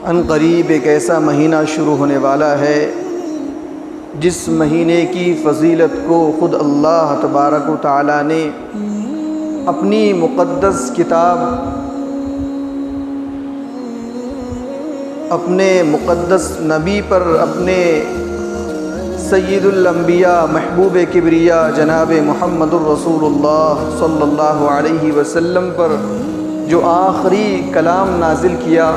ان قریب ایک ایسا مہینہ شروع ہونے والا ہے جس مہینے کی فضیلت کو خود اللہ تبارک و تعالی نے اپنی مقدس کتاب، اپنے مقدس نبی پر، اپنے سید الانبیاء محبوب کبریا جناب محمد الرسول اللہ صلی اللہ علیہ وسلم پر جو آخری کلام نازل کیا،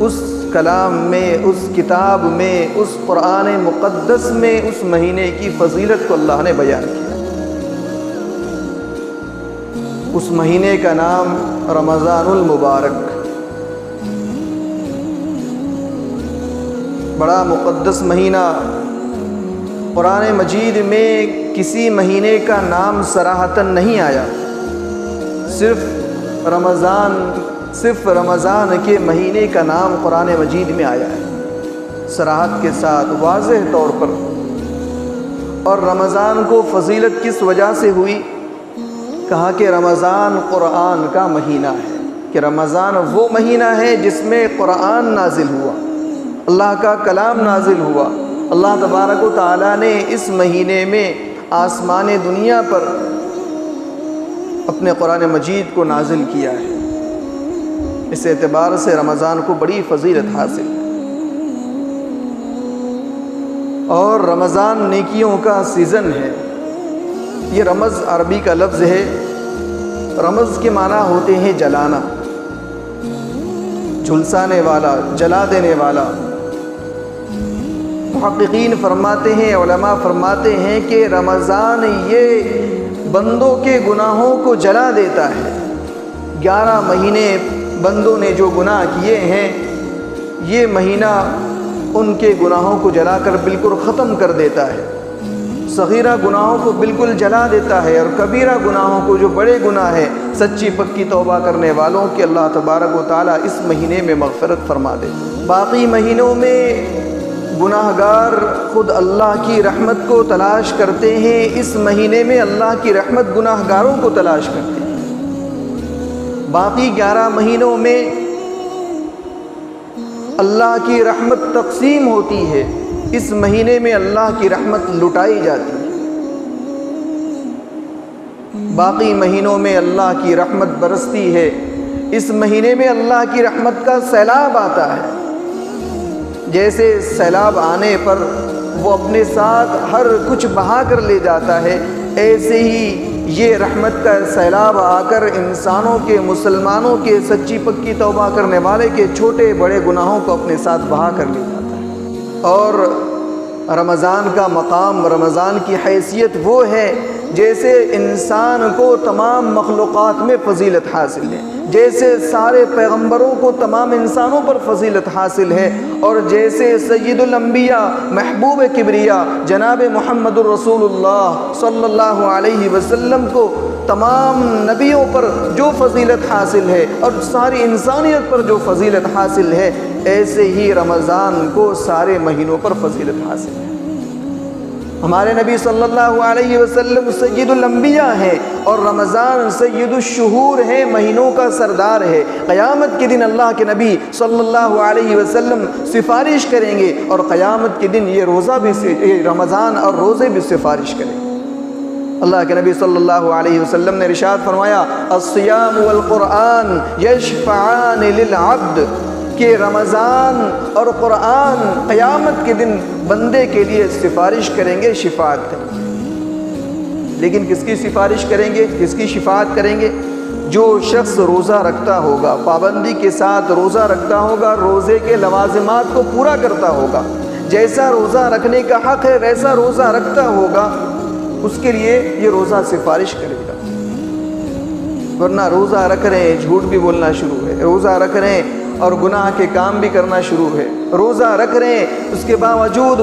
اس کلام میں، اس کتاب میں، اس قرآن مقدس میں اس مہینے کی فضیلت کو اللہ نے بیان کیا۔ اس مہینے کا نام رمضان المبارک، بڑا مقدس مہینہ۔ قرآن مجید میں کسی مہینے کا نام صراحتاً نہیں آیا، صرف رمضان کے مہینے کا نام قرآن مجید میں آیا ہے صراحت کے ساتھ، واضح طور پر۔ اور رمضان کو فضیلت کس وجہ سے ہوئی؟ کہا کہ رمضان قرآن کا مہینہ ہے، کہ رمضان وہ مہینہ ہے جس میں قرآن نازل ہوا، اللہ کا کلام نازل ہوا۔ اللہ تبارک و تعالیٰ نے اس مہینے میں آسمان دنیا پر اپنے قرآن مجید کو نازل کیا ہے۔ اس اعتبار سے رمضان کو بڑی فضیلت حاصل ہے۔ اور رمضان نیکیوں کا سیزن ہے۔ یہ رمض عربی کا لفظ ہے۔ رمض کے معنی ہوتے ہیں جلانا، جھلسانے والا، جلا دینے والا۔ محققین فرماتے ہیں، علماء فرماتے ہیں کہ رمضان یہ بندوں کے گناہوں کو جلا دیتا ہے۔ 11 مہینے بندوں نے جو گناہ کیے ہیں، یہ مہینہ ان کے گناہوں کو جلا کر بالکل ختم کر دیتا ہے۔ صغیرہ گناہوں کو بالکل جلا دیتا ہے، اور کبیرہ گناہوں کو، جو بڑے گناہ ہیں، سچی پکی توبہ کرنے والوں کے اللہ تبارک و تعالیٰ اس مہینے میں مغفرت فرما دے۔ باقی مہینوں میں گناہ گار خود اللہ کی رحمت کو تلاش کرتے ہیں، اس مہینے میں اللہ کی رحمت گناہ گاروں کو تلاش کرتے ہیں۔ باقی 11 مہینوں میں اللہ کی رحمت تقسیم ہوتی ہے، اس مہینے میں اللہ کی رحمت لٹائی جاتی ہے۔ باقی مہینوں میں اللہ کی رحمت برستی ہے، اس مہینے میں اللہ کی رحمت کا سیلاب آتا ہے۔ جیسے سیلاب آنے پر وہ اپنے ساتھ ہر کچھ بہا کر لے جاتا ہے، ایسے ہی یہ رحمت کا سیلاب آ کر انسانوں کے، مسلمانوں کے، سچی پکی توبہ کرنے والے کے چھوٹے بڑے گناہوں کو اپنے ساتھ بہا کر لے جاتا ہے۔ اور رمضان کا مقام، رمضان کی حیثیت وہ ہے جیسے انسان کو تمام مخلوقات میں فضیلت حاصل ہے، جیسے سارے پیغمبروں کو تمام انسانوں پر فضیلت حاصل ہے، اور جیسے سید الانبیاء محبوب کبریا جناب محمد الرسول اللہ صلی اللہ علیہ وسلم کو تمام نبیوں پر جو فضیلت حاصل ہے اور ساری انسانیت پر جو فضیلت حاصل ہے، ایسے ہی رمضان کو سارے مہینوں پر فضیلت حاصل ہے۔ ہمارے نبی صلی اللہ علیہ وسلم سید الانبیاء ہیں، اور رمضان سید الشہور ہے، مہینوں کا سردار ہے۔ قیامت کے دن اللہ کے نبی صلی اللہ علیہ وسلم سفارش کریں گے، اور قیامت کے دن یہ روزہ بھی، رمضان اور روزے بھی سفارش کریں گے۔ اللہ کے نبی صلی اللہ علیہ وسلم نے ارشاد فرمایا، الصیام والقرآن یشفعان للعبد، کہ رمضان اور قرآن قیامت کے دن بندے کے لیے سفارش کریں گے، شفاعت کریں گے۔ لیکن کس کی سفارش کریں گے، کس کی شفاعت کریں گے؟ جو شخص روزہ رکھتا ہوگا، پابندی کے ساتھ روزہ رکھتا ہوگا، روزے کے لوازمات کو پورا کرتا ہوگا، جیسا روزہ رکھنے کا حق ہے ویسا روزہ رکھتا ہوگا، اس کے لیے یہ روزہ سفارش کرے گا۔ ورنہ روزہ رکھ رہے ہیں، جھوٹ بھی بولنا شروع ہے، روزہ رکھ رہے ہیں اور گناہ کے کام بھی کرنا شروع ہے، روزہ رکھ رہے ہیں اس کے باوجود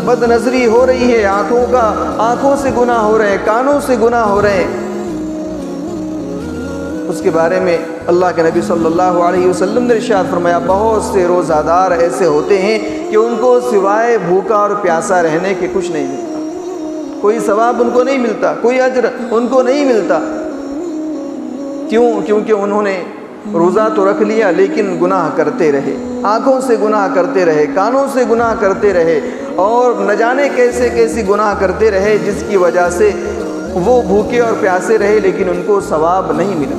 بد نظری ہو رہی ہے، آنکھوں سے گناہ ہو رہے ہیں، کانوں سے گناہ ہو رہے ہیں۔ اس کے بارے میں اللہ کے نبی صلی اللہ علیہ وسلم نے ارشاد فرمایا، بہت سے روزہ دار ایسے ہوتے ہیں کہ ان کو سوائے بھوکا اور پیاسا رہنے کے کچھ نہیں ملتا، کوئی ثواب ان کو نہیں ملتا، کوئی اجر ان کو نہیں ملتا۔ کیوں؟ کیونکہ انہوں نے روزہ تو رکھ لیا لیکن گناہ کرتے رہے، آنکھوں سے گناہ کرتے رہے، کانوں سے گناہ کرتے رہے، اور نہ جانے کیسے کیسی گناہ کرتے رہے جس کی وجہ سے وہ بھوکے اور پیاسے رہے لیکن ان کو ثواب نہیں ملا۔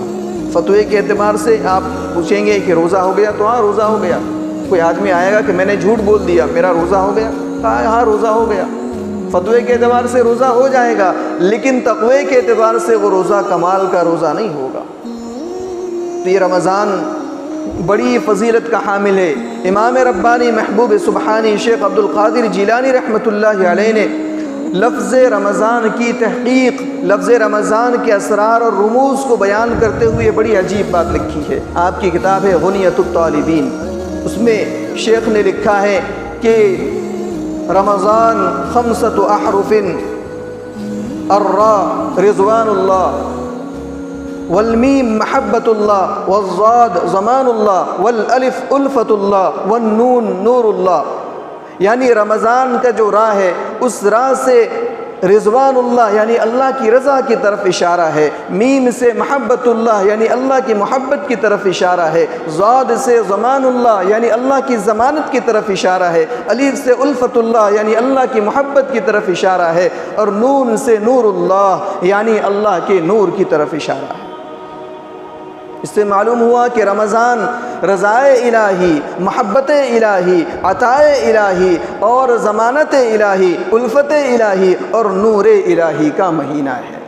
فتوے کے اعتبار سے آپ پوچھیں گے کہ روزہ ہو گیا؟ تو ہاں روزہ ہو گیا۔ کوئی آدمی آئے گا کہ میں نے جھوٹ بول دیا، میرا روزہ ہو گیا؟ ہاں روزہ ہو گیا۔ فتوے کے اعتبار سے روزہ ہو جائے گا لیکن تقوی کے اعتبار سے وہ روزہ کمال کا روزہ نہیں ہوگا۔ تو یہ رمضان بڑی فضیلت کا حامل ہے۔ امام ربانی محبوب سبحانی شیخ عبد القادر جیلانی رحمۃ اللہ علیہ نے لفظ رمضان کی تحقیق، لفظ رمضان کے اسرار اور رموز کو بیان کرتے ہوئے بڑی عجیب بات لکھی ہے۔ آپ کی کتاب ہے غنیۃ الطالبین، اس میں شیخ نے لکھا ہے کہ رمضان 5 احرف، الراء رضوان اللہ، والمیم محبت اللہ، والضاد زمان اللہ، والالف الفت اللہ، والنون نور اللہ۔ یعنی رمضان کا جو راہ ہے اس راہ سے رضوان اللہ یعنی اللہ کی رضا کی طرف اشارہ ہے، میم سے محبت اللہ یعنی اللہ کی محبت کی طرف اشارہ ہے، ضاد سے ضمان اللہ یعنی اللہ کی ضمانت کی طرف اشارہ ہے، الف سے الفت اللہ یعنی اللہ کی محبت کی طرف اشارہ ہے، اور نون سے نور اللہ یعنی اللہ کے نور کی طرف اشارہ ہے۔ اس سے معلوم ہوا کہ رمضان رضائے الہی، محبت الہی، عطائے الہی اور ضمانت الہی، الفت الہی اور نور الہی کا مہینہ ہے۔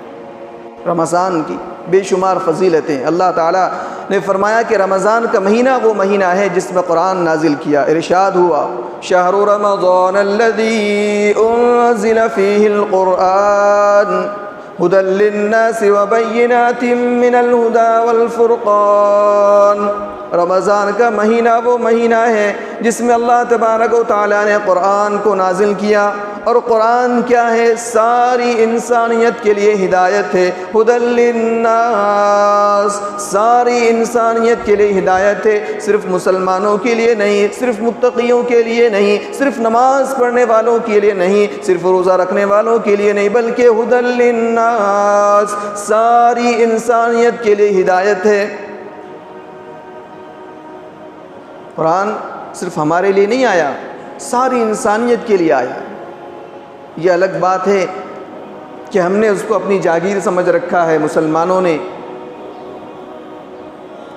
رمضان کی بے شمار فضیلتیں، اللہ تعالیٰ نے فرمایا کہ رمضان کا مہینہ وہ مہینہ ہے جس میں قرآن نازل کیا۔ ارشاد ہوا شہر رمضان الذی انزل فیہ القرآن ہدی للناس وبینات من الہدی والفرقان۔ رمضان کا مہینہ وہ مہینہ ہے جس میں اللہ تبارک و تعالیٰ نے قرآن کو نازل کیا، اور قرآن کیا ہے؟ ساری انسانیت کے لیے ہدایت ہے۔ ہدی للناس، ساری انسانیت کے لیے ہدایت ہے، صرف مسلمانوں کے لیے نہیں، صرف متقیوں کے لیے نہیں، صرف نماز پڑھنے والوں کے لیے نہیں، صرف روزہ رکھنے والوں کے لیے نہیں، بلکہ ہدی للناس، ساری انسانیت کے لیے ہدایت ہے۔ قرآن صرف ہمارے لیے نہیں آیا، ساری انسانیت کے لیے آیا۔ یہ الگ بات ہے کہ ہم نے اس کو اپنی جاگیر سمجھ رکھا ہے مسلمانوں نے،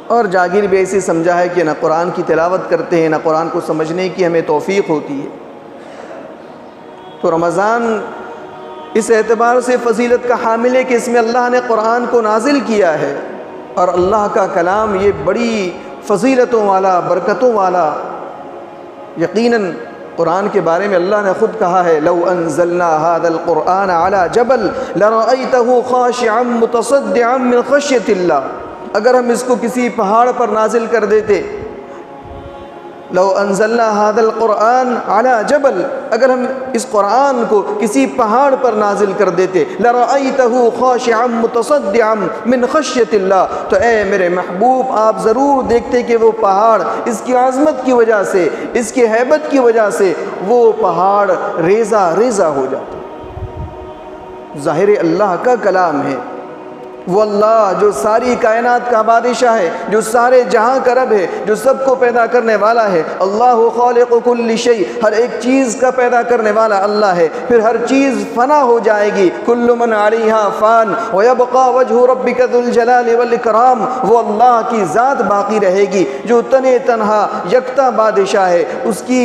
اور جاگیر بھی ایسے سمجھا ہے کہ نہ قرآن کی تلاوت کرتے ہیں نہ قرآن کو سمجھنے کی ہمیں توفیق ہوتی ہے۔ تو رمضان اس اعتبار سے فضیلت کا حامل ہے کہ اس میں اللہ نے قرآن کو نازل کیا ہے، اور اللہ کا کلام یہ بڑی فضیلتوں والا، برکتوں والا۔ یقیناً قرآن کے بارے میں اللہ نے خود کہا ہے لو انزلنا هذا القرآن على جبل لرأيته خاشعا متصدعا من خشیۃ اللہ، اگر ہم اس کو کسی پہاڑ پر نازل کر دیتے، لو انزلنا هذا القرآن على جبل، اگر ہم اس قرآن کو کسی پہاڑ پر نازل کر دیتے، لرأيته خاشعا متصدعا من خشیۃ اللہ، تو اے میرے محبوب آپ ضرور دیکھتے کہ وہ پہاڑ اس کی عظمت کی وجہ سے، اس کی ہیبت کی وجہ سے وہ پہاڑ ریزہ ریزہ ہو جاتا۔ ظاہر اللہ کا کلام ہے، وہ اللہ جو ساری کائنات کا بادشاہ ہے، جو سارے جہاں کا رب ہے، جو سب کو پیدا کرنے والا ہے۔ اللہ خالق کل شیء، ہر ایک چیز کا پیدا کرنے والا اللہ ہے۔ پھر ہر چیز فنا ہو جائے گی، کل من علیہا فان ویبقى وجہ ربک ذو الجلال والاکرام، وہ اللہ کی ذات باقی رہے گی جو تنے تنہا یکتا بادشاہ ہے، اس کی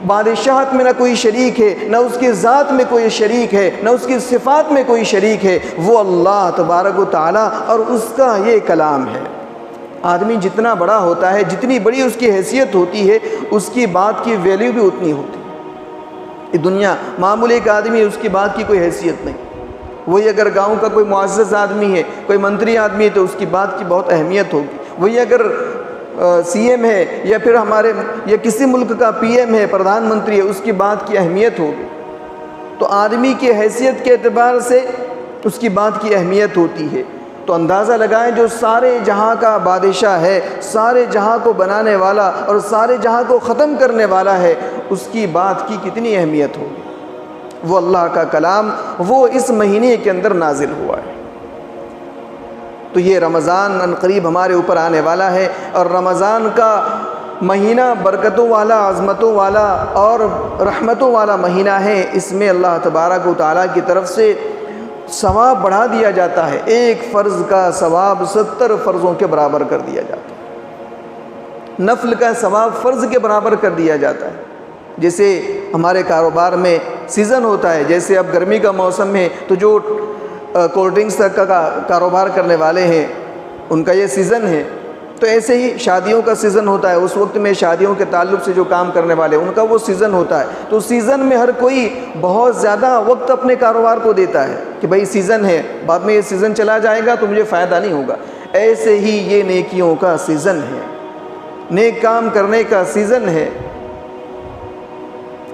بادشاہت میں نہ کوئی شریک ہے، نہ اس کی ذات میں کوئی شریک ہے، نہ اس کی صفات میں کوئی شریک ہے، وہ اللہ تبارک و تعالیٰ، اور اس کا یہ کلام ہے۔ آدمی جتنا بڑا ہوتا ہے، جتنی بڑی اس کی حیثیت ہوتی ہے، اس کی بات کی ویلیو بھی اتنی ہوتی ہے۔ یہ دنیا معمولی ایک آدمی ہے، اس کی بات کی کوئی حیثیت نہیں۔ وہی اگر گاؤں کا کوئی معزز آدمی ہے، کوئی منتری آدمی ہے، تو اس کی بات کی بہت اہمیت ہوگی۔ وہی اگر سی ایم ہے یا پھر ہمارے یا کسی ملک کا پی ایم ہے، پردھان منتری ہے، اس کی بات کی اہمیت ہوگی۔ تو آدمی کی حیثیت کے اعتبار سے اس کی بات کی اہمیت ہوتی ہے۔ تو اندازہ لگائیں جو سارے جہاں کا بادشاہ ہے، سارے جہاں کو بنانے والا اور سارے جہاں کو ختم کرنے والا ہے، اس کی بات کی کتنی اہمیت ہوگی۔ وہ اللہ کا کلام وہ اس مہینے کے اندر نازل ہوا ہے۔ تو یہ رمضان ان قریب ہمارے اوپر آنے والا ہے، اور رمضان کا مہینہ برکتوں والا، عظمتوں والا اور رحمتوں والا مہینہ ہے۔ اس میں اللہ تبارک و تعالیٰ کی طرف سے ثواب بڑھا دیا جاتا ہے، ایک فرض کا ثواب 70 فرضوں کے برابر کر دیا جاتا ہے، نفل کا ثواب فرض کے برابر کر دیا جاتا ہے۔ جیسے ہمارے کاروبار میں سیزن ہوتا ہے، جیسے اب گرمی کا موسم ہے تو جو کولڈ ڈرنکس تک کا کاروبار کرنے والے ہیں ان کا یہ سیزن ہے، تو ایسے ہی شادیوں کا سیزن ہوتا ہے، اس وقت میں شادیوں کے تعلق سے جو کام کرنے والے ان کا وہ سیزن ہوتا ہے۔ تو سیزن میں ہر کوئی بہت زیادہ وقت اپنے کاروبار کو دیتا ہے کہ بھائی سیزن ہے، بعد میں یہ سیزن چلا جائے گا تو مجھے فائدہ نہیں ہوگا۔ ایسے ہی یہ نیکیوں کا سیزن ہے، نیک کام کرنے کا سیزن ہے۔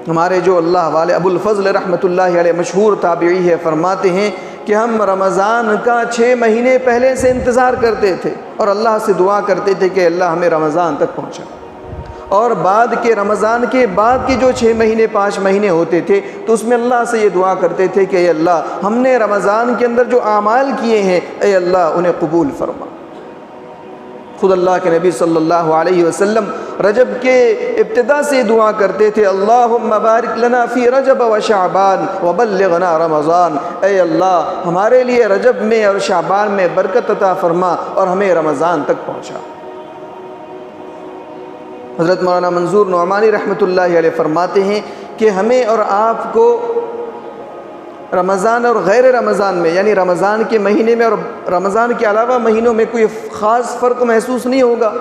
ہمارے جو اللہ والے ابو الفضل رحمۃ اللہ علیہ مشہور تابعی ہے، فرماتے ہیں کہ ہم رمضان کا 6 مہینے پہلے سے انتظار کرتے تھے اور اللہ سے دعا کرتے تھے کہ اللہ ہمیں رمضان تک پہنچا، اور بعد کے رمضان کے بعد کے جو 6 مہینے 5 مہینے ہوتے تھے تو اس میں اللہ سے یہ دعا کرتے تھے کہ اے اللہ ہم نے رمضان کے اندر جو اعمال کیے ہیں اے اللہ انہیں قبول فرما۔ خود اللہ کے نبی صلی اللہ علیہ وسلم رجب کے ابتدا سے دعا کرتے تھے، اللہم بارک لنا فی رجب و شعبان وبلغنا رمضان، اے اللہ ہمارے لیے رجب میں اور شعبان میں برکت عطا فرما اور ہمیں رمضان تک پہنچا۔ حضرت مولانا منظور نعمانی رحمۃ اللہ علیہ فرماتے ہیں کہ ہمیں اور آپ کو رمضان اور غیر رمضان میں، یعنی رمضان کے مہینے میں اور رمضان کے علاوہ مہینوں میں کوئی خاص فرق محسوس نہیں ہوگا۔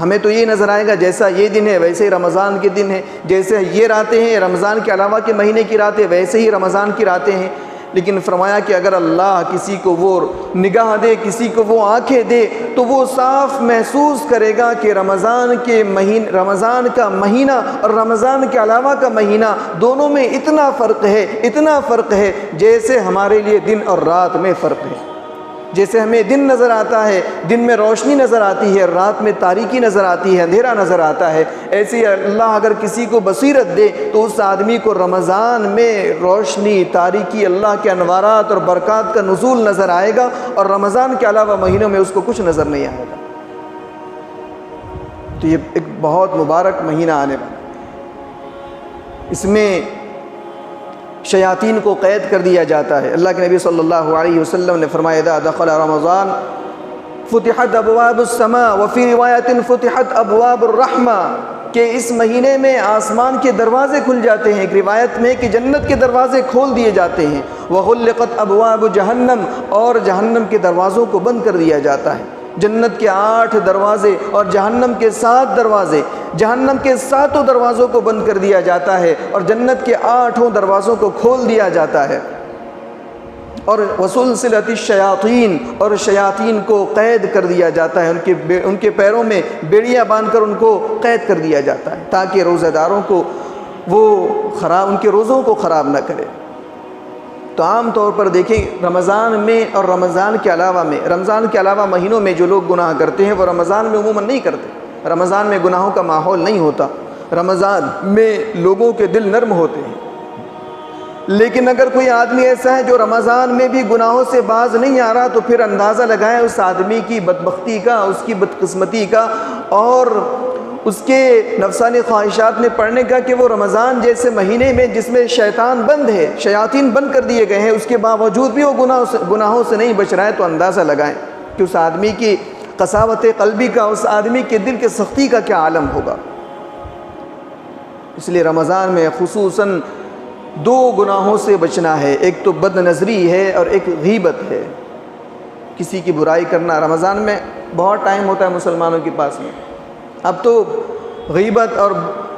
ہمیں تو یہ نظر آئے گا جیسا یہ دن ہے ویسے ہی رمضان کے دن ہے، جیسے یہ راتیں ہیں رمضان کے علاوہ کے مہینے کی راتیں ویسے ہی رمضان کی راتیں ہیں۔ لیکن فرمایا کہ اگر اللہ کسی کو وہ نگاہ دے، کسی کو وہ آنکھیں دے تو وہ صاف محسوس کرے گا کہ رمضان کا مہینہ اور رمضان کے علاوہ کا مہینہ دونوں میں اتنا فرق ہے جیسے ہمارے لیے دن اور رات میں فرق ہے۔ جیسے ہمیں دن نظر آتا ہے، دن میں روشنی نظر آتی ہے، رات میں تاریکی نظر آتی ہے، اندھیرا نظر آتا ہے، ایسے ہی اللہ اگر کسی کو بصیرت دے تو اس آدمی کو رمضان میں روشنی، تاریکی، اللہ کے انوارات اور برکات کا نزول نظر آئے گا، اور رمضان کے علاوہ مہینوں میں اس کو کچھ نظر نہیں آئے گا۔ تو یہ ایک بہت مبارک مہینہ آنے والا، اس میں شیاطین کو قید کر دیا جاتا ہے۔ اللہ کے نبی صلی اللہ علیہ وسلم نے فرمایا اذا دخل رمضان فتحت ابواب السماء وفی روایت فتحت ابواب الرحمہ، کہ اس مہینے میں آسمان کے دروازے کھل جاتے ہیں، ایک روایت میں کہ جنت کے دروازے کھول دیے جاتے ہیں، وغلقت ابواب جہنم، اور جہنم کے دروازوں کو بند کر دیا جاتا ہے۔ جنت کے 8 دروازے اور جہنم کے 7 دروازے، جہنم کے 7 دروازوں کو بند کر دیا جاتا ہے اور جنت کے 8 دروازوں کو کھول دیا جاتا ہے۔ اور وسلسلۃ الشیاطین، اور شیاطین کو قید کر دیا جاتا ہے، ان کے پیروں میں بیڑیاں باندھ کر ان کو قید کر دیا جاتا ہے تاکہ روزہ داروں کو ان کے روزوں کو خراب نہ کرے۔ تو عام طور پر دیکھیں رمضان میں اور رمضان کے علاوہ مہینوں میں جو لوگ گناہ کرتے ہیں وہ رمضان میں عموماً نہیں کرتے۔ رمضان میں گناہوں کا ماحول نہیں ہوتا، رمضان میں لوگوں کے دل نرم ہوتے ہیں۔ لیکن اگر کوئی آدمی ایسا ہے جو رمضان میں بھی گناہوں سے باز نہیں آ رہا تو پھر اندازہ لگائیں اس آدمی کی بدبختی کا، اس کی بدقسمتی کا اور اس کے نفسانی خواہشات میں پڑنے کا کہ وہ رمضان جیسے مہینے میں جس میں شیطان بند ہے، شیاطین بند کر دیے گئے ہیں، اس کے باوجود بھی وہ گناہوں سے نہیں بچ رہا ہے۔ تو اندازہ لگائیں کہ اس آدمی کی قساوت قلبی کا، اس آدمی کے دل کے سختی کا کیا عالم ہوگا۔ اس لیے رمضان میں خصوصاً 2 گناہوں سے بچنا ہے، ایک تو بد نظری ہے اور ایک غیبت ہے، کسی کی برائی کرنا۔ رمضان میں بہت ٹائم ہوتا ہے مسلمانوں کے پاس میں، اب تو غیبت اور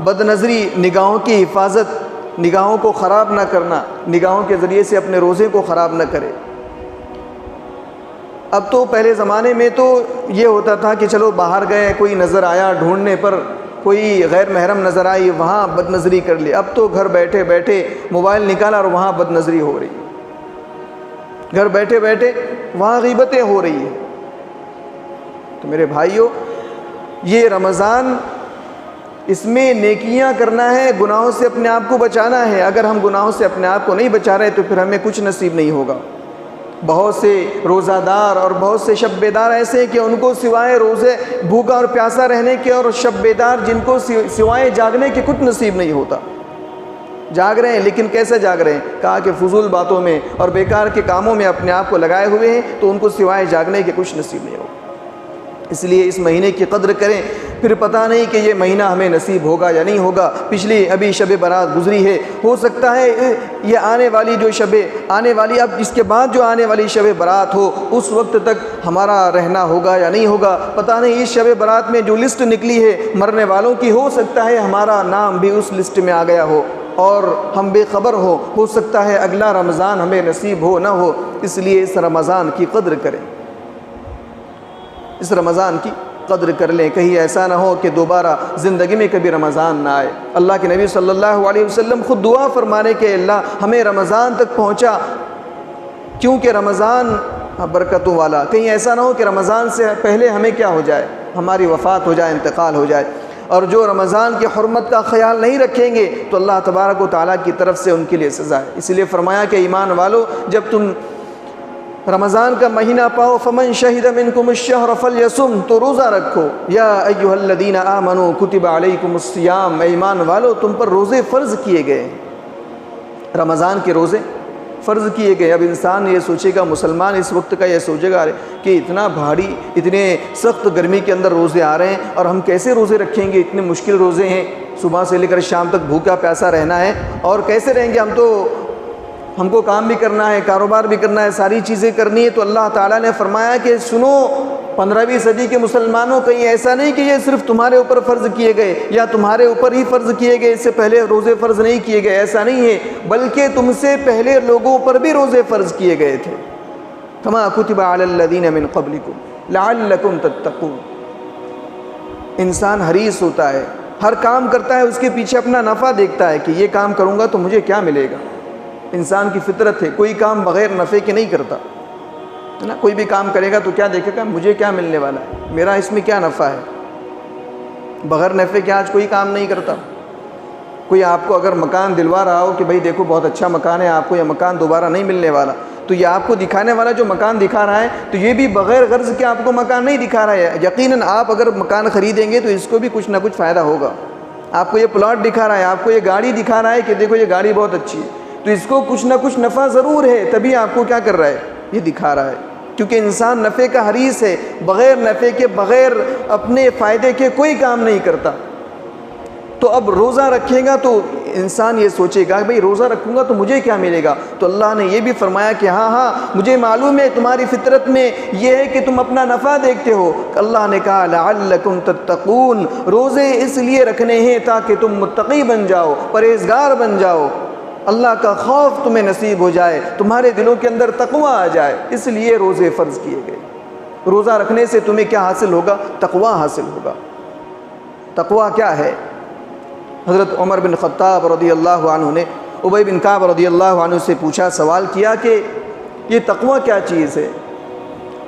بد نظری، نگاہوں کی حفاظت، نگاہوں کو خراب نہ کرنا، نگاہوں کے ذریعے سے اپنے روزے کو خراب نہ کرے۔ اب تو پہلے زمانے میں تو یہ ہوتا تھا کہ چلو باہر گئے، کوئی نظر آیا ڈھونڈنے پر، کوئی غیر محرم نظر آئی، وہاں بد نظری کر لی۔ اب تو گھر بیٹھے بیٹھے موبائل نکالا اور وہاں بد نظری ہو رہی ہے، گھر بیٹھے بیٹھے وہاں غیبتیں ہو رہی ہیں۔ تو میرے بھائیوں، یہ رمضان، اس میں نیکیاں کرنا ہے، گناہوں سے اپنے آپ کو بچانا ہے۔ اگر ہم گناہوں سے اپنے آپ کو نہیں بچا رہے تو پھر ہمیں کچھ نصیب نہیں ہوگا۔ بہت سے روزہ دار اور بہت سے شب بیدار ایسے ہیں کہ ان کو سوائے روزے بھوکا اور پیاسا رہنے کے، اور شب بیدار جن کو سوائے جاگنے کے کچھ نصیب نہیں ہوتا۔ جاگ رہے ہیں لیکن کیسے جاگ رہے ہیں؟ کہا کہ فضول باتوں میں اور بیکار کے کاموں میں اپنے آپ کو لگائے ہوئے ہیں، تو ان کو سوائے جاگنے کے کچھ نصیب نہیں ہوگا۔ اس لیے اس مہینے کی قدر کریں، پھر پتہ نہیں کہ یہ مہینہ ہمیں نصیب ہوگا یا نہیں ہوگا۔ پچھلی ابھی شب برات گزری ہے، ہو سکتا ہے یہ آنے والی جو اب اس کے بعد جو آنے والی شب برات ہو، اس وقت تک ہمارا رہنا ہوگا یا نہیں ہوگا، پتہ نہیں۔ اس شب برات میں جو لسٹ نکلی ہے مرنے والوں کی، ہو سکتا ہے ہمارا نام بھی اس لسٹ میں آ گیا ہو اور ہم بے خبر ہو سکتا ہے اگلا رمضان ہمیں نصیب ہو نہ ہو۔ اس لیے اس رمضان کی قدر کریں، اس رمضان کی قدر کر لیں، کہیں ایسا نہ ہو کہ دوبارہ زندگی میں کبھی رمضان نہ آئے۔ اللہ کے نبی صلی اللہ علیہ وسلم خود دعا فرمانے کہ اللہ ہمیں رمضان تک پہنچا، کیونکہ رمضان برکتوں والا، کہیں ایسا نہ ہو کہ رمضان سے پہلے ہمیں کیا ہو جائے، ہماری وفات ہو جائے، انتقال ہو جائے۔ اور جو رمضان کی حرمت کا خیال نہیں رکھیں گے تو اللہ تبارک و تعالیٰ کی طرف سے ان کے لیے سزا ہے۔ اس لیے فرمایا کہ ایمان والو، جب تم رمضان کا مہینہ پاؤ، فمن شہد منکم الشہر فلیصم، تو روزہ رکھو۔ یا ایھا الذین آمنوا کتب علیکم الصیام، ایمان والو تم پر روزے فرض کیے گئے، رمضان کے روزے فرض کیے گئے۔ اب انسان یہ سوچے گا، مسلمان اس وقت کا یہ سوچے گا کہ اتنا بھاری، اتنے سخت گرمی کے اندر روزے آ رہے ہیں اور ہم کیسے روزے رکھیں گے، اتنے مشکل روزے ہیں، صبح سے لے کر شام تک بھوکا پیاسا رہنا ہے، اور کیسے رہیں گے ہم کو کام بھی کرنا ہے، کاروبار بھی کرنا ہے، ساری چیزیں کرنی ہے۔ تو اللہ تعالیٰ نے فرمایا کہ سنو 15ویں صدی کے مسلمانوں، کہیں ایسا نہیں کہ یہ صرف تمہارے اوپر فرض کیے گئے یا تمہارے اوپر ہی فرض کیے گئے، اس سے پہلے روزے فرض نہیں کیے گئے، ایسا نہیں ہے، بلکہ تم سے پہلے لوگوں پر بھی روزے فرض کیے گئے تھے۔ کما کتب علی الذین من قبلکم لعلکم تتقون۔ انسان حریص ہوتا ہے، ہر کام کرتا ہے اس کے پیچھے اپنا نفع دیکھتا ہے کہ یہ کام کروں گا تو مجھے کیا ملے گا۔ انسان کی فطرت ہے، کوئی کام بغیر نفع کے نہیں کرتا ہے نا۔ کوئی بھی کام کرے گا تو کیا دیکھے گا، مجھے کیا ملنے والا ہے، میرا اس میں کیا نفع ہے۔ بغیر نفع کے آج کوئی کام نہیں کرتا۔ کوئی آپ کو اگر مکان دلوا رہا ہو کہ بھائی دیکھو بہت اچھا مکان ہے، آپ کو یہ مکان دوبارہ نہیں ملنے والا، تو یہ آپ کو دکھانے والا جو مکان دکھا رہا ہے تو یہ بھی بغیر غرض کے آپ کو مکان نہیں دکھا رہا ہے۔ یقیناً آپ اگر مکان خریدیں گے تو اس کو بھی کچھ نہ کچھ فائدہ ہوگا۔ آپ کو یہ پلاٹ دکھا رہا ہے، آپ کو یہ گاڑی دکھا رہا ہے کہ دیکھو یہ گاڑی بہت اچھی ہے، تو اس کو کچھ نہ کچھ نفع ضرور ہے، تبھی آپ کو کیا کر رہا ہے، یہ دکھا رہا ہے۔ کیونکہ انسان نفع کا حریص ہے، بغیر نفع کے، بغیر اپنے فائدے کے کوئی کام نہیں کرتا۔ تو اب روزہ رکھے گا تو انسان یہ سوچے گا کہ بھئی روزہ رکھوں گا تو مجھے کیا ملے گا۔ تو اللہ نے یہ بھی فرمایا کہ ہاں مجھے معلوم ہے تمہاری فطرت میں یہ ہے کہ تم اپنا نفع دیکھتے ہو۔ اللہ نے کہا لعلکم تتقون، روزے اس لیے رکھنے ہیں تاکہ تم متقی بن جاؤ، پرہیزگار بن جاؤ، اللہ کا خوف تمہیں نصیب ہو جائے، تمہارے دلوں کے اندر تقوی آ جائے، اس لیے روزے فرض کیے گئے۔ روزہ رکھنے سے تمہیں کیا حاصل ہوگا؟ تقوی حاصل ہوگا۔ تقوی کیا ہے؟ حضرت عمر بن خطاب رضی اللہ عنہ نے ابی بن کعب رضی اللہ عنہ سے پوچھا، سوال کیا کہ یہ تقوی کیا چیز ہے؟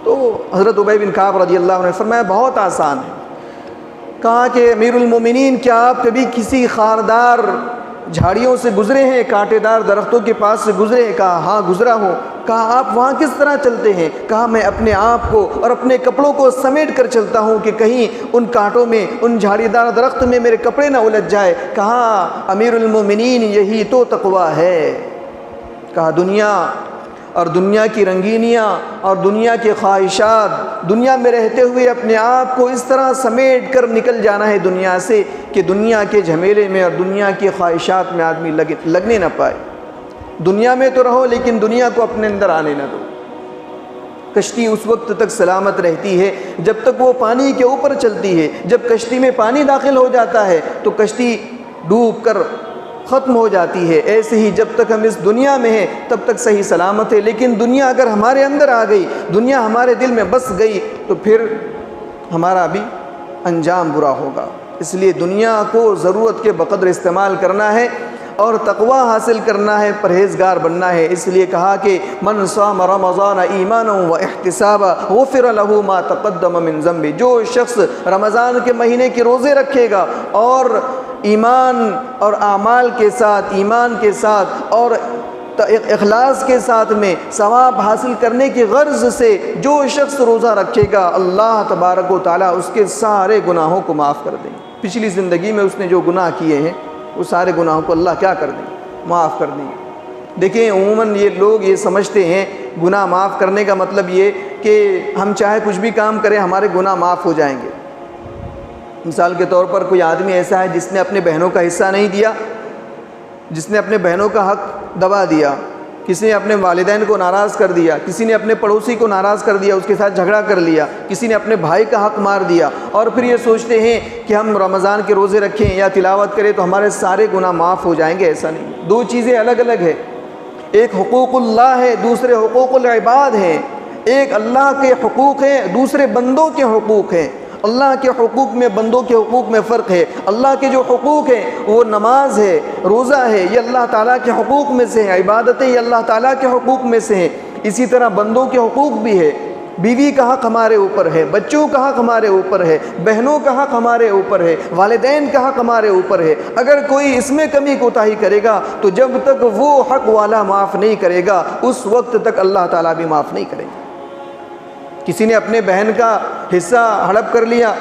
تو حضرت ابی بن کعب رضی اللہ عنہ نے فرمایا بہت آسان ہے۔ کہا کہ امیر المومنین، کیا آپ کبھی کسی خاردار جھاڑیوں سے گزرے ہیں، کانٹے دار درختوں کے پاس سے گزرے ہیں؟ کہا ہاں گزرا ہوں۔ کہا آپ وہاں کس طرح چلتے ہیں؟ کہا میں اپنے آپ کو اور اپنے کپڑوں کو سمیٹ کر چلتا ہوں کہ کہیں ان کانٹوں میں، ان جھاڑی دار درخت میں میرے کپڑے نہ الجھ جائے۔ کہا امیر المومنین یہی تو تقوی ہے۔ کہا دنیا اور دنیا کی رنگینیاں اور دنیا کے خواہشات، دنیا میں رہتے ہوئے اپنے آپ کو اس طرح سمیٹ کر نکل جانا ہے دنیا سے کہ دنیا کے جھمیلے میں اور دنیا کی خواہشات میں آدمی لگنے نہ پائے۔ دنیا میں تو رہو لیکن دنیا کو اپنے اندر آنے نہ دو۔ کشتی اس وقت تک سلامت رہتی ہے جب تک وہ پانی کے اوپر چلتی ہے۔ جب کشتی میں پانی داخل ہو جاتا ہے تو کشتی ڈوب کر ختم ہو جاتی ہے۔ ایسے ہی جب تک ہم اس دنیا میں ہیں تب تک صحیح سلامت ہے، لیکن دنیا اگر ہمارے اندر آ گئی، دنیا ہمارے دل میں بس گئی تو پھر ہمارا بھی انجام برا ہوگا۔ اس لیے دنیا کو ضرورت کے بقدر استعمال کرنا ہے اور تقوی حاصل کرنا ہے، پرہیزگار بننا ہے۔ اس لیے کہا کہ من صام رمضان ایمانا و احتسابا غفر له ما تقدم من ذنبه، جو شخص رمضان کے مہینے کے روزے رکھے گا اور ایمان اور اعمال کے ساتھ، ایمان کے ساتھ اور اخلاص کے ساتھ میں ثواب حاصل کرنے کی غرض سے جو شخص روزہ رکھے گا اللہ تبارک و تعالیٰ اس کے سارے گناہوں کو معاف کر دیں گے۔ پچھلی زندگی میں اس نے جو گناہ کیے ہیں وہ سارے گناہوں کو اللہ کیا کر دیں گے؟ معاف کر دیں گے۔ دیکھیں عموماً یہ لوگ یہ سمجھتے ہیں گناہ معاف کرنے کا مطلب یہ کہ ہم چاہے کچھ بھی کام کریں ہمارے گناہ معاف ہو جائیں گے۔ مثال کے طور پر کوئی آدمی ایسا ہے جس نے اپنے بہنوں کا حصہ نہیں دیا، جس نے اپنے بہنوں کا حق دبا دیا، کسی نے اپنے والدین کو ناراض کر دیا، کسی نے اپنے پڑوسی کو ناراض کر دیا، اس کے ساتھ جھگڑا کر لیا، کسی نے اپنے بھائی کا حق مار دیا، اور پھر یہ سوچتے ہیں کہ ہم رمضان کے روزے رکھیں یا تلاوت کریں تو ہمارے سارے گناہ معاف ہو جائیں گے۔ ایسا نہیں، دو چیزیں الگ الگ ہیں، ایک حقوق اللہ ہے، دوسرے حقوق العباد ہیں۔ ایک اللہ کے حقوق ہیں، دوسرے بندوں کے حقوق ہیں۔ اللہ کے حقوق میں بندوں کے حقوق میں فرق ہے۔ اللہ کے جو حقوق ہیں وہ نماز ہے، روزہ ہے، یہ اللہ تعالیٰ کے حقوق میں سے ہیں، عبادتیں یہ اللہ تعالیٰ کے حقوق میں سے ہیں۔ اسی طرح بندوں کے حقوق بھی ہے، بیوی کا حق ہمارے اوپر ہے، بچوں کا حق ہمارے اوپر ہے، بہنوں کا حق ہمارے اوپر ہے، والدین کا حق ہمارے اوپر ہے۔ اگر کوئی اس میں کمی کوتاہی کرے گا تو جب تک وہ حق والا معاف نہیں کرے گا اس وقت تک اللہ تعالیٰ بھی معاف نہیں کرے گا۔ کسی نے اپنے بہن کا حصہ ہڑپ کر لیا،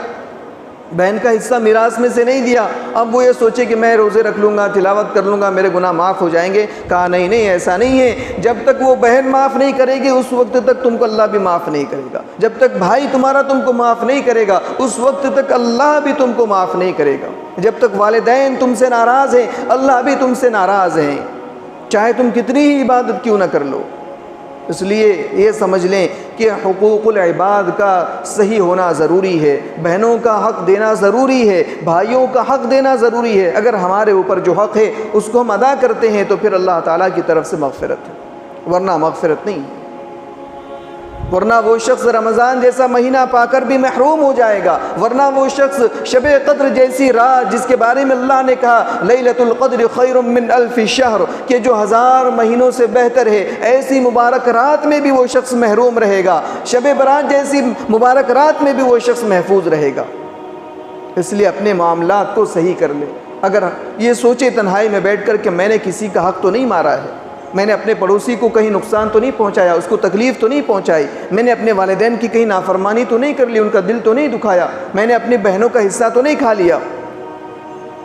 بہن کا حصہ میراث میں سے نہیں دیا، اب وہ یہ سوچے کہ میں روزے رکھ لوں گا، تلاوت کر لوں گا، میرے گناہ معاف ہو جائیں گے۔ کہا نہیں نہیں، ایسا نہیں ہے، جب تک وہ بہن معاف نہیں کرے گی اس وقت تک تم کو اللہ بھی معاف نہیں کرے گا، جب تک بھائی تمہارا تم کو معاف نہیں کرے گا اس وقت تک اللہ بھی تم کو معاف نہیں کرے گا، جب تک والدین تم سے ناراض ہیں اللہ بھی تم سے ناراض ہیں، چاہے تم کتنی ہی عبادت کیوں نہ کر لو۔ اس لیے یہ سمجھ لیں کہ حقوق العباد کا صحیح ہونا ضروری ہے، بہنوں کا حق دینا ضروری ہے، بھائیوں کا حق دینا ضروری ہے۔ اگر ہمارے اوپر جو حق ہے اس کو ہم ادا کرتے ہیں تو پھر اللہ تعالیٰ کی طرف سے مغفرت ہے، ورنہ مغفرت نہیں۔ ورنہ وہ شخص رمضان جیسا مہینہ پا کر بھی محروم ہو جائے گا، ورنہ وہ شخص شب قدر جیسی رات جس کے بارے میں اللہ نے کہا لیلۃ القدر خیر من الف شہر، کہ جو 1000 مہینوں سے بہتر ہے، ایسی مبارک رات میں بھی وہ شخص محروم رہے گا، شب برات جیسی مبارک رات میں بھی وہ شخص محفوظ رہے گا۔ اس لیے اپنے معاملات کو صحیح کر لے۔ اگر یہ سوچے تنہائی میں بیٹھ کر کہ میں نے کسی کا حق تو نہیں مارا ہے، میں نے اپنے پڑوسی کو کہیں نقصان تو نہیں پہنچایا، اس کو تکلیف تو نہیں پہنچائی، میں نے اپنے والدین کی کہیں نافرمانی تو نہیں کر لی، ان کا دل تو نہیں دکھایا، میں نے اپنی بہنوں کا حصہ تو نہیں کھا لیا،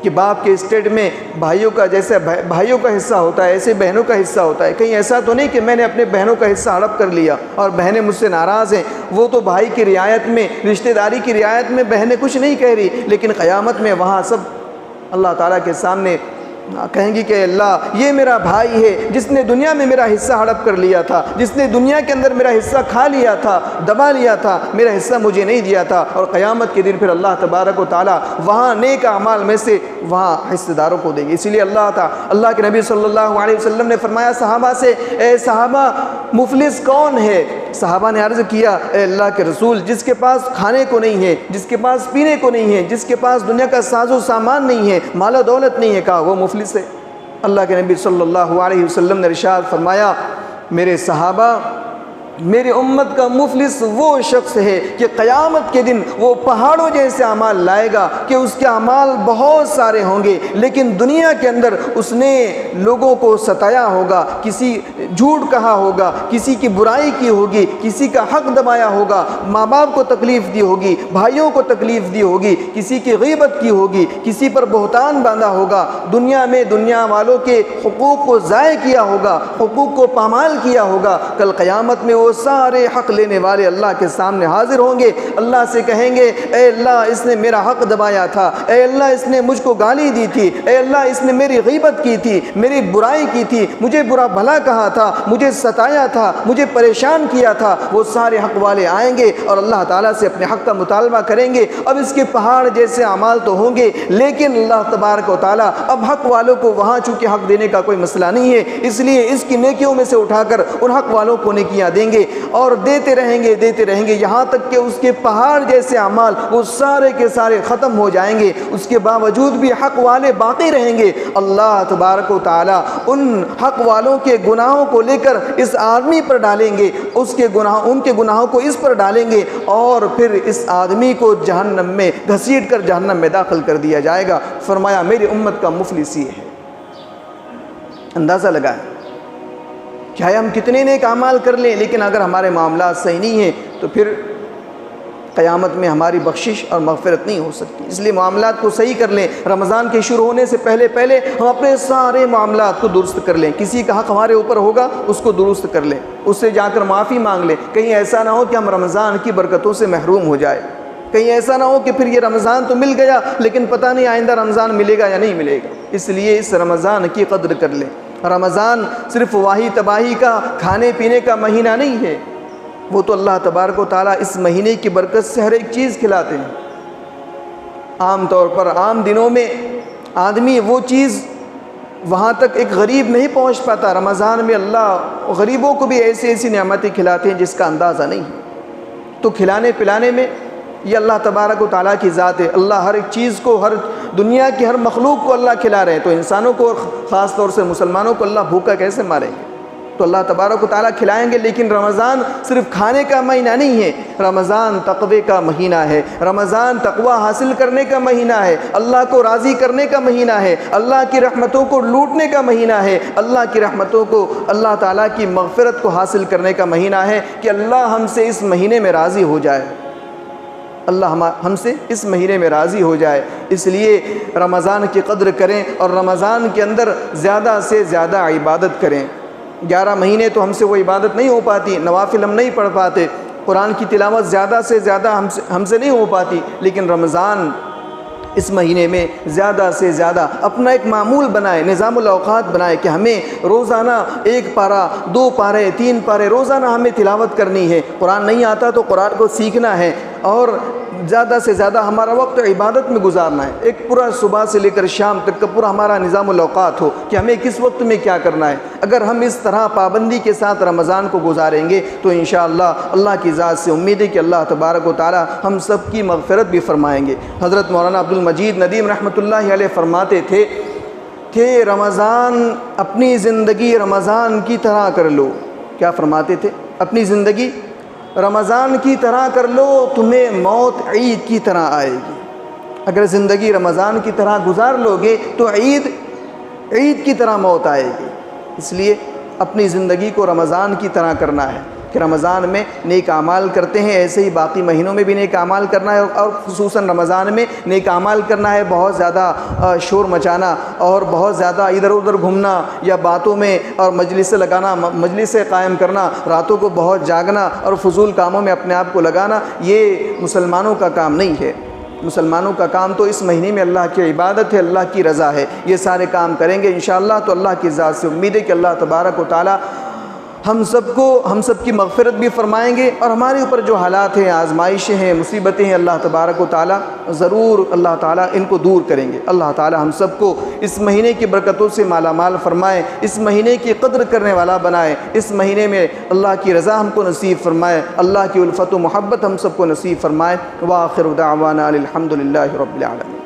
کہ باپ کے اسٹیٹ میں بھائیوں کا جیسے بھائیوں کا حصہ ہوتا ہے ایسے بہنوں کا حصہ ہوتا ہے، کہیں ایسا تو نہیں کہ میں نے اپنے بہنوں کا حصہ ہڑپ کر لیا اور بہنیں مجھ سے ناراض ہیں۔ وہ تو بھائی کی رعایت میں، رشتہ داری کی رعایت میں بہنیں کچھ نہیں کہہ رہی، لیکن قیامت میں وہاں سب اللہ تعالیٰ کے سامنے کہیں گی کہ اللہ یہ میرا بھائی ہے جس نے دنیا میں میرا حصہ ہڑپ کر لیا تھا، جس نے دنیا کے اندر میرا حصہ کھا لیا تھا، دبا لیا تھا، میرا حصہ مجھے نہیں دیا تھا۔ اور قیامت کے دن پھر اللہ تبارک و تعالیٰ وہاں نیک اعمال میں سے وہاں حصہ داروں کو دیں گے۔ اسی لیے اللہ کے نبی صلی اللہ علیہ وسلم نے فرمایا صحابہ سے، اے صحابہ مفلس کون ہے؟ صحابہ نے عرض کیا اے اللہ کے رسول، جس کے پاس کھانے کو نہیں ہے، جس کے پاس پینے کو نہیں ہے، جس کے پاس دنیا کا ساز و سامان نہیں ہے، مال و دولت نہیں ہے، کہا وہ مفلس ہے۔ اللہ کے نبی صلی اللہ علیہ وسلم نے ارشاد فرمایا میرے صحابہ، میری امت کا مفلس وہ شخص ہے کہ قیامت کے دن وہ پہاڑوں جیسے اعمال لائے گا کہ اس کے اعمال بہت سارے ہوں گے، لیکن دنیا کے اندر اس نے لوگوں کو ستایا ہوگا، کسی جھوٹ کہا ہوگا، کسی کی برائی کی ہوگی، کسی کا حق دبایا ہوگا، ماں باپ کو تکلیف دی ہوگی، بھائیوں کو تکلیف دی ہوگی، کسی کی غیبت کی ہوگی، کسی پر بہتان باندھا ہوگا، دنیا میں دنیا والوں کے حقوق کو ضائع کیا ہوگا، حقوق کو پامال کیا ہوگا۔ کل قیامت میں وہ سارے حق لینے والے اللہ کے سامنے حاضر ہوں گے، اللہ سے کہیں گے اے اللہ اس نے میرا حق دبایا تھا، اے اللہ اس نے مجھ کو گالی دی تھی، اے اللہ اس نے میری غیبت کی تھی، میری برائی کی تھی، مجھے برا بھلا کہا تھا، مجھے ستایا تھا، مجھے پریشان کیا تھا۔ وہ سارے حق والے آئیں گے اور اللہ تعالیٰ سے اپنے حق کا مطالبہ کریں گے۔ اب اس کے پہاڑ جیسے اعمال تو ہوں گے، لیکن اللہ تبارک و تعالیٰ اب حق والوں کو وہاں چونکہ حق دینے کا کوئی مسئلہ نہیں ہے، اس لیے اس کی نیکیوں میں سے اٹھا کر ان حق والوں کو نیکیاں دیں گے اور دیتے رہیں گے یہاں تک کہ اس کے پہاڑ جیسے اعمال وہ سارے کے سارے ختم ہو جائیں گے، اس کے باوجود بھی حق والے باقی رہیں گے۔ اللہ تبارک و تعالیٰ ان حق والوں کے گناہوں کو لے کر اس آدمی پر ڈالیں گے، ان کے گناہوں کو اس پر ڈالیں گے اور پھر اس آدمی کو جہنم میں گھسیٹ کر جہنم میں داخل کر دیا جائے گا۔ فرمایا میری امت کا مفلس یہ ہے۔ اندازہ لگائیں چاہے ہم کتنے نیک اعمال کر لیں، لیکن اگر ہمارے معاملات صحیح نہیں ہیں تو پھر قیامت میں ہماری بخشش اور مغفرت نہیں ہو سکتی۔ اس لیے معاملات کو صحیح کر لیں، رمضان کے شروع ہونے سے پہلے ہم اپنے سارے معاملات کو درست کر لیں، کسی کا حق ہمارے اوپر ہوگا اس کو درست کر لیں، اس سے جا کر معافی مانگ لیں، کہیں ایسا نہ ہو کہ ہم رمضان کی برکتوں سے محروم ہو جائے، کہیں ایسا نہ ہو کہ پھر یہ رمضان تو مل گیا لیکن پتہ نہیں آئندہ رمضان ملے گا یا نہیں ملے گا۔ اس لیے اس رمضان کی قدر کر لیں۔ رمضان صرف واہی تباہی کا، کھانے پینے کا مہینہ نہیں ہے، وہ تو اللہ تبارک و تعالیٰ اس مہینے کی برکت سے ہر ایک چیز کھلاتے ہیں۔ عام طور پر عام دنوں میں آدمی وہ چیز وہاں تک ایک غریب نہیں پہنچ پاتا، رمضان میں اللہ غریبوں کو بھی ایسی نعمتیں کھلاتے ہیں جس کا اندازہ نہیں ہے۔ تو کھلانے پلانے میں یہ اللہ تبارک و تعالیٰ کی ذات ہے۔ اللہ ہر ایک چیز کو، ہر دنیا کی ہر مخلوق کو اللہ کھلا رہے ہیں، تو انسانوں کو، خاص طور سے مسلمانوں کو اللہ بھوکا کیسے ماریں گے؟ تو اللہ تبارک و تعالیٰ کھلائیں گے۔ لیکن رمضان صرف کھانے کا مہینہ نہیں ہے، رمضان تقوی کا مہینہ ہے، رمضان تقوی حاصل کرنے کا مہینہ ہے، اللہ کو راضی کرنے کا مہینہ ہے، اللہ کی رحمتوں کو لوٹنے کا مہینہ ہے، اللہ کی رحمتوں کو، اللہ تعالیٰ کی مغفرت کو حاصل کرنے کا مہینہ ہے کہ اللہ ہم سے اس مہینے میں راضی ہو جائے، اللہ ہم سے اس مہینے میں راضی ہو جائے۔ اس لیے رمضان کی قدر کریں اور رمضان کے اندر زیادہ سے زیادہ عبادت کریں۔ 11 مہینے تو ہم سے وہ عبادت نہیں ہو پاتی، نوافل ہم نہیں پڑھ پاتے، قرآن کی تلاوت زیادہ سے زیادہ ہم سے نہیں ہو پاتی، لیکن رمضان اس مہینے میں زیادہ سے زیادہ اپنا ایک معمول بنائے، نظام الاوقات بنائے کہ ہمیں روزانہ 1 پارہ 2 پارے 3 پارے روزانہ ہمیں تلاوت کرنی ہے۔ قرآن نہیں آتا تو قرآن کو سیکھنا ہے اور زیادہ سے زیادہ ہمارا وقت عبادت میں گزارنا ہے۔ ایک پورا صبح سے لے کر شام تک کا پورا ہمارا نظام الاوقات ہو کہ ہمیں کس وقت میں کیا کرنا ہے۔ اگر ہم اس طرح پابندی کے ساتھ رمضان کو گزاریں گے تو انشاءاللہ اللہ کی ذات سے امید ہے کہ اللہ تبارک و تعالی ہم سب کی مغفرت بھی فرمائیں گے۔ حضرت مولانا عبد المجید ندیم رحمۃ اللہ علیہ فرماتے تھے کہ رمضان، اپنی زندگی رمضان کی طرح کر لو۔ کیا فرماتے تھے؟ اپنی زندگی رمضان کی طرح کر لو، تمہیں موت عید کی طرح آئے گی۔ اگر زندگی رمضان کی طرح گزار لو گے تو عید کی طرح موت آئے گی۔ اس لیے اپنی زندگی کو رمضان کی طرح کرنا ہے کہ رمضان میں نیک اعمال کرتے ہیں، ایسے ہی باقی مہینوں میں بھی نیک اعمال کرنا ہے، اور خصوصاً رمضان میں نیک اعمال کرنا ہے۔ بہت زیادہ شور مچانا اور بہت زیادہ ادھر ادھر گھومنا یا باتوں میں اور مجلس لگانا، مجلسیں قائم کرنا، راتوں کو بہت جاگنا اور فضول کاموں میں اپنے آپ کو لگانا، یہ مسلمانوں کا کام نہیں ہے۔ مسلمانوں کا کام تو اس مہینے میں اللہ کی عبادت ہے، اللہ کی رضا ہے۔ یہ سارے کام کریں گے انشاءاللہ تو اللہ کی ذات سے امید ہے کہ اللہ تبارک و تعالی ہم سب کی مغفرت بھی فرمائیں گے، اور ہمارے اوپر جو حالات ہیں، آزمائشیں ہیں، مصیبتیں ہیں، اللہ تبارک و تعالی ضرور اللہ تعالی ان کو دور کریں گے۔ اللہ تعالی ہم سب کو اس مہینے کی برکتوں سے مالا مال فرمائے، اس مہینے کی قدر کرنے والا بنائے، اس مہینے میں اللہ کی رضا ہم کو نصیب فرمائے، اللہ کی الفت و محبت ہم سب کو نصیب فرمائے۔ وآخر دعوانا الحمد للہ رب العالمین۔